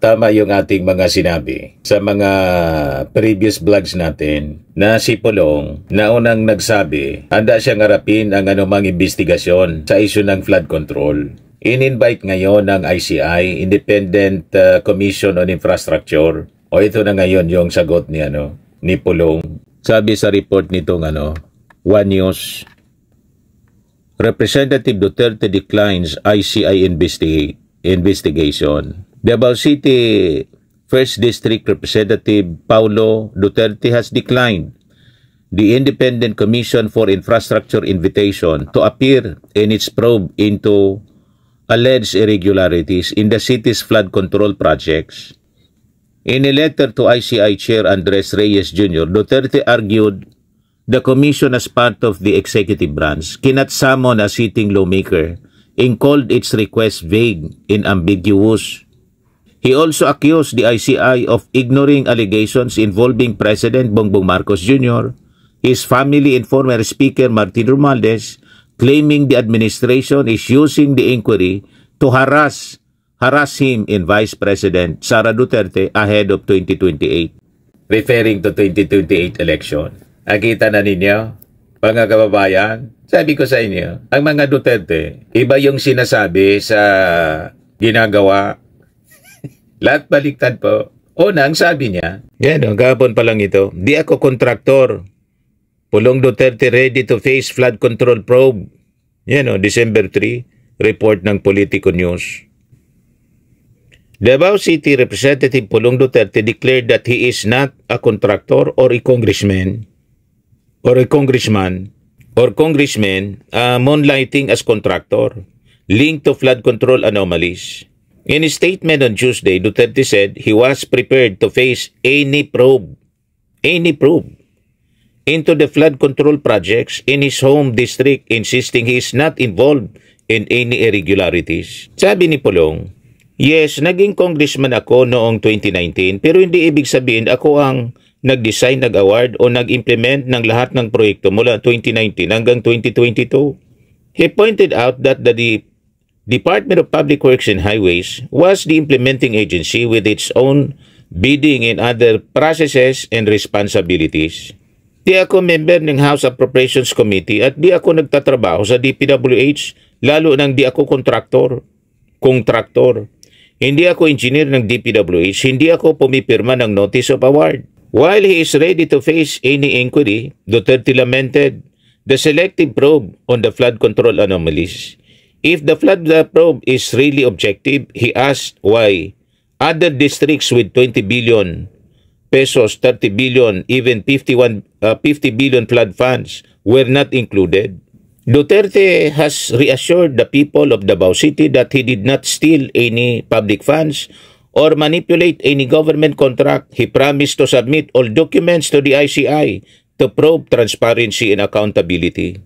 tama yung ating mga sinabi sa mga previous vlogs natin na si Pulong na unang nagsabi handa siyang harapin ang anumang investigasyon sa isyu ng flood control. In-invite ngayon ng ICI, Independent Commission on Infrastructure. O ito na ngayon yung sagot ni Pulong. Sabi sa report nitong One News, Representative Duterte declines ICI investigation. Davao City 1st District Representative Paulo Duterte has declined the Independent Commission for Infrastructure invitation to appear in its probe into alleged irregularities in the city's flood control projects. In a letter to ICI Chair Andres Reyes Jr., Duterte argued the commission as part of the executive branch cannot summon a sitting lawmaker and called its request vague and ambiguous. He also accused the ICI of ignoring allegations involving President Bongbong Marcos Jr., his family and former Speaker Martin Romualdez, claiming the administration is using the inquiry to harass him and Vice President Sara Duterte ahead of 2028. Referring to 2028 election. Nakita na ninyo, mga kababayan, sabi ko sa inyo, ang mga Duterte, iba yung sinasabi sa ginagawa. Lahat baliktad po. Unang sabi niya, yan kahapon pa lang ito, di ako kontraktor. Pulong Duterte ready to face flood control probe. Yan December 3, report ng Politico News. Davao City Representative Pulong Duterte declared that he is not a contractor or a congressman moonlighting as contractor linked to flood control anomalies. In a statement on Tuesday, Duterte said he was prepared to face any probe into the flood control projects in his home district, insisting he is not involved in any irregularities. Sabi ni Pulong, yes, naging congressman ako noong 2019 pero hindi ibig sabihin ako ang nag-design, nag-award o nag-implement ng lahat ng proyekto mula 2019 hanggang 2022. He pointed out that the Department of Public Works and Highways was the implementing agency with its own bidding and other processes and responsibilities. Di ako member ng House Appropriations Committee at di ako nagtatrabaho sa DPWH, lalo nang di ako kontraktor. Hindi ako engineer ng DPWH, hindi ako pumipirma ng Notice of Award. While he is ready to face any inquiry, Duterte lamented the selective probe on the flood control anomalies. If the flood probe is really objective, he asked why other districts with 20 billion pesos, 30 billion, even 50 billion flood funds were not included. Duterte has reassured the people of Davao City that he did not steal any public funds or manipulate any government contract. He promised to submit all documents to the ICI to probe transparency and accountability.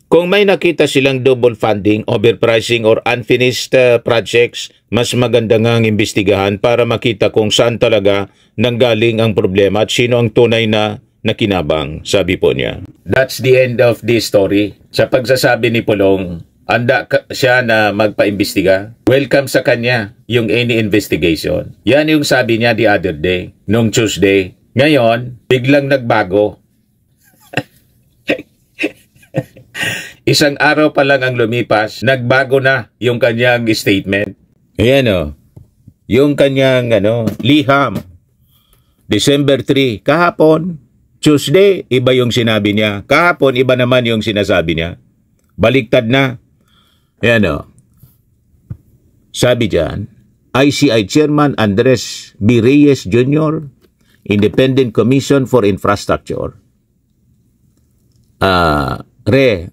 Kung may nakita silang double funding, overpricing, or unfinished projects, mas maganda nga ang imbestigahan para makita kung saan talaga nanggaling ang problema at sino ang tunay na nakinabang, sabi po niya. That's the end of this story. Sa pagsasabi ni Pulong, handa siya na magpaimbestiga. Welcome sa kanya yung any investigation. Yan yung sabi niya the other day, nung Tuesday. Ngayon, biglang nagbago. Isang araw pa lang ang lumipas, nagbago na yung kanyang statement. Ayan yung kanyang liham. December 3, kahapon, Tuesday, iba yung sinabi niya. Kahapon, iba naman yung sinasabi niya. Baliktad na. Ayan sabi dyan, ICI Chairman Andres B. Reyes Jr., Independent Commission for Infrastructure.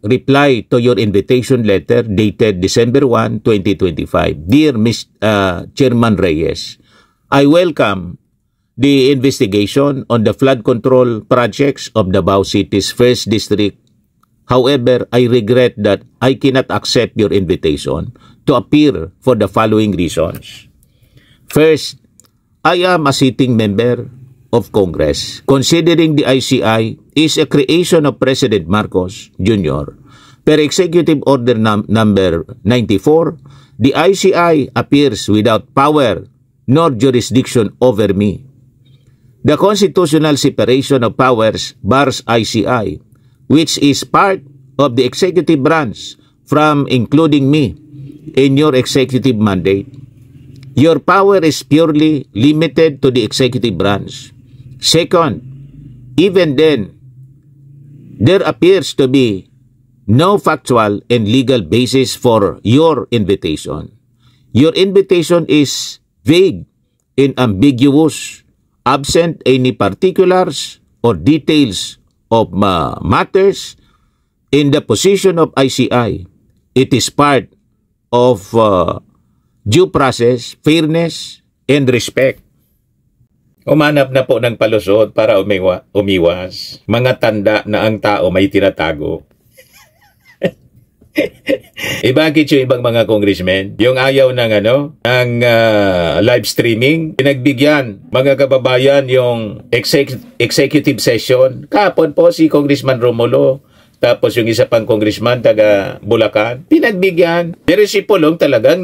Reply to your invitation letter dated December 1, 2025. Dear Chairman Reyes, I welcome the investigation on the flood control projects of Davao City's 1st District. However, I regret that I cannot accept your invitation to appear for the following reasons. First, I am a sitting member of Congress. Considering the ICI is a creation of President Marcos Jr., per Executive Order number 94, the ICI appears without power nor jurisdiction over me. The constitutional separation of powers bars ICI, which is part of the executive branch, from including me in your executive mandate. Your power is purely limited to the executive branch. Second, even then, there appears to be no factual and legal basis for your invitation. Your invitation is vague and ambiguous, absent any particulars or details of matters in the position of ICI. It is part of due process, fairness, and respect. Umanap na po ng palusot para umiwas. Mga tanda na ang tao may tinatago. Bakit yung ibang mga congressmen, yung ayaw ng live streaming, pinagbigyan mga kababayan yung executive session. Kapon po si Congressman Romulo, tapos yung isa pang congressman taga Bulacan, pinagbigyan. Pero si Pulong talagang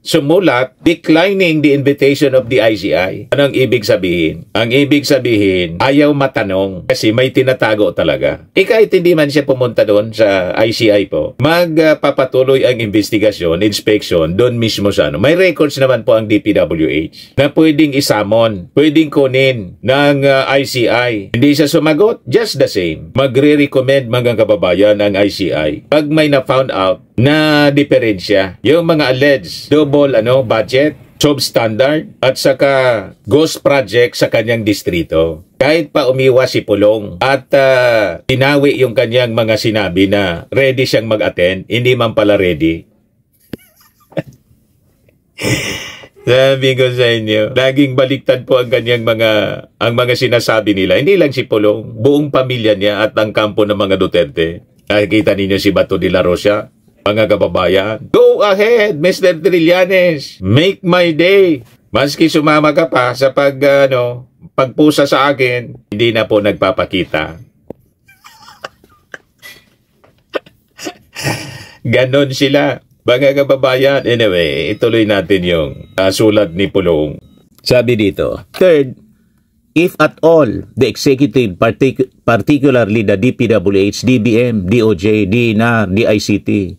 sumulat declining the invitation of the ICI. Anong ibig sabihin? Ang ibig sabihin, ayaw matanong kasi may tinatago talaga. Kahit hindi man siya pumunta doon sa ICI po, magpapatuloy ang investigasyon, inspection doon mismo sa May records naman po ang DPWH na pwedeng isamon, pwedeng kunin ng ICI. Hindi siya sumagot, just the same. Magre-recommend mga kababayan ng ICI pag may na-found out na diferensya, yung mga alleged double budget, substandard at saka ghost project sa kanyang distrito. Kahit pa umiwas si Pulong at tinawi yung kanyang mga sinabi na ready siyang mag-attend, hindi man pala ready. Sabi ko sa inyo, laging baliktad po ang kanyang mga sinasabi nila. Hindi lang si Pulong, buong pamilya niya at ang kampo ng mga Duterte. Nakikita ninyo si Bato de la Rosa, mga kababayan. Go ahead, Mr. Trillanes. Make my day. Maski sumama ka pa sa pagpusa sa akin, hindi na po nagpapakita. Ganon sila. Mga kababayan, anyway, ituloy natin yung sulat ni Pulong. Sabi dito, third, if at all the executive, particularly the DPWH, DBM, DOJ, DNR, DICT,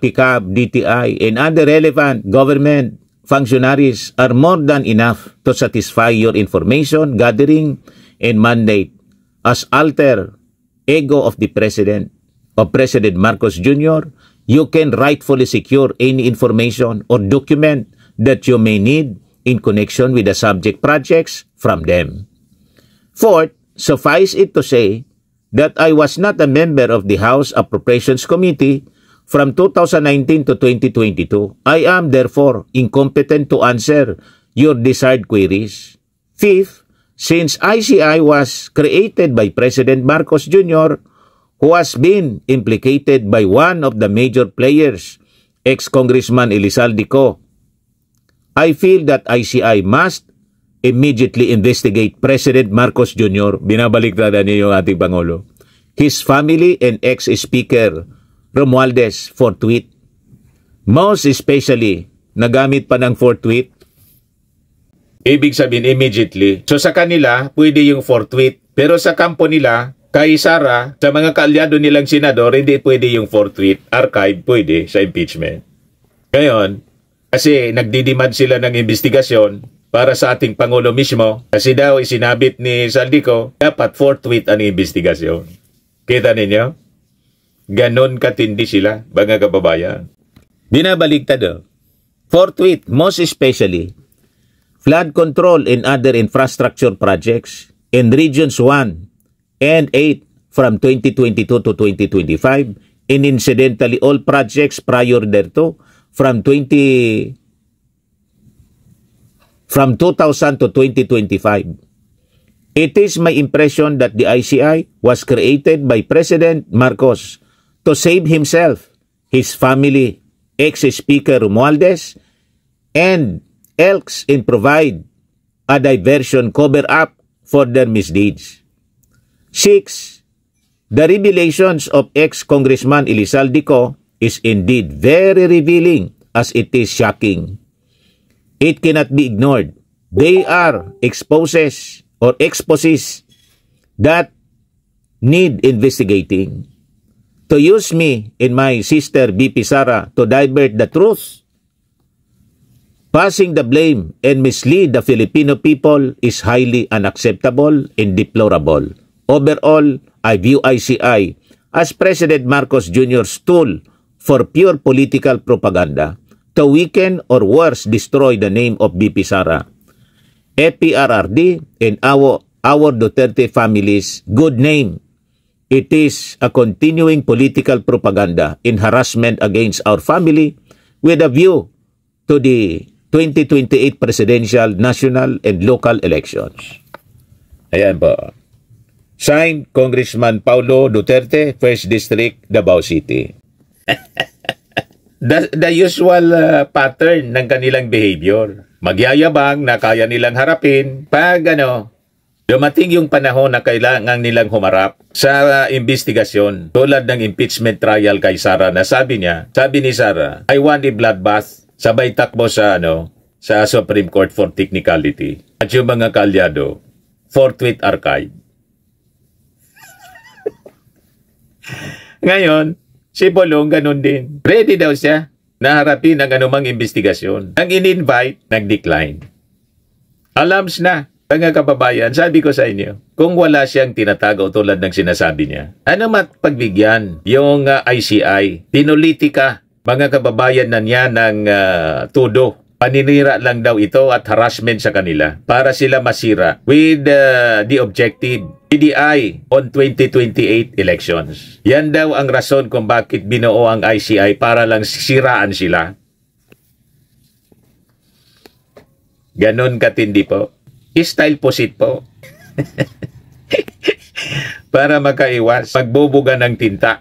PICAP, DTI, and other relevant government functionaries are more than enough to satisfy your information gathering and mandate as alter ego of the President Marcos Jr., you can rightfully secure any information or document that you may need in connection with the subject projects from them. Fourth, suffice it to say that I was not a member of the House Appropriations Committee from 2019 to 2022. I am therefore incompetent to answer your desired queries. Fifth, since ICI was created by President Marcos Jr., who has been implicated by one of the major players, ex-Congressman Elizalde Co, I feel that ICI must immediately investigate President Marcos Jr., binabaliktad niyo yung ating Pangulo, his family and ex-Speaker Romualdez for tweet. Most especially, nagamit pa ng for tweet. Ibig sabihin immediately. So sa kanila, pwede yung for tweet. Pero sa kampo nila, kay Sara, sa mga kaalyado nilang senador, hindi pwede yung for tweet. Archive, pwede sa impeachment. Ngayon, kasi nagdidemand sila ng investigasyon para sa ating Pangulo mismo, kasi daw isinabit ni Saldico, dapat for tweet ang investigasyon. Kita ninyo? Ganon katindi sila, mga kababayan. Binabaligtad o. For tweet, most especially, flood control and other infrastructure projects in Regions 1 and 8 from 2022 to 2025, and incidentally all projects prior thereto from 2000 to 2025. It is my impression that the ICI was created by President Marcos to save himself, his family, ex-Speaker Romualdez, and else and provide a diversion cover-up for their misdeeds. 6. The revelations of ex-Congressman Elizalde Co is indeed very revealing as it is shocking. It cannot be ignored. They are exposes that need investigating. To use me and my sister BP Sara to divert the truth, passing the blame and mislead the Filipino people is highly unacceptable and deplorable. Overall, I view ICI as President Marcos Jr.'s tool for pure political propaganda to weaken or worse destroy the name of BP Sara, FPRRD, and our Duterte family's good name. It is a continuing political propaganda and harassment against our family with a view to the 2028 presidential, national, and local elections. Ayan po. Signed, Congressman Paulo Duterte, 1st District, Davao City. The usual pattern ng kanilang behavior. Magyayabang na kaya nilang harapin pag dumating yung panahon na kailangan nilang humarap sa investigasyon tulad ng impeachment trial kay Sara na sabi ni Sara, I want a bloodbath, sabay takbo sa Supreme Court for technicality. At yung mga kalyado, for tweet archive. Ngayon, si Bolong ganun din. Ready daw siya na harapin ang anumang investigasyon. Ang in-invite, nag-decline. Alams na. Mga kababayan, sabi ko sa inyo, kung wala siyang tinatago tulad ng sinasabi niya, ano pagbigyan yung ICI, pinolitika, mga kababayan na niya ng tudo. Paninira lang daw ito at harassment sa kanila para sila masira with the objective, PDI on 2028 elections. Yan daw ang rason kung bakit binuo ang ICI para lang siraan sila. Ganon katindi po. Style posit po. Para makaiwas pagbubuga ng tinta.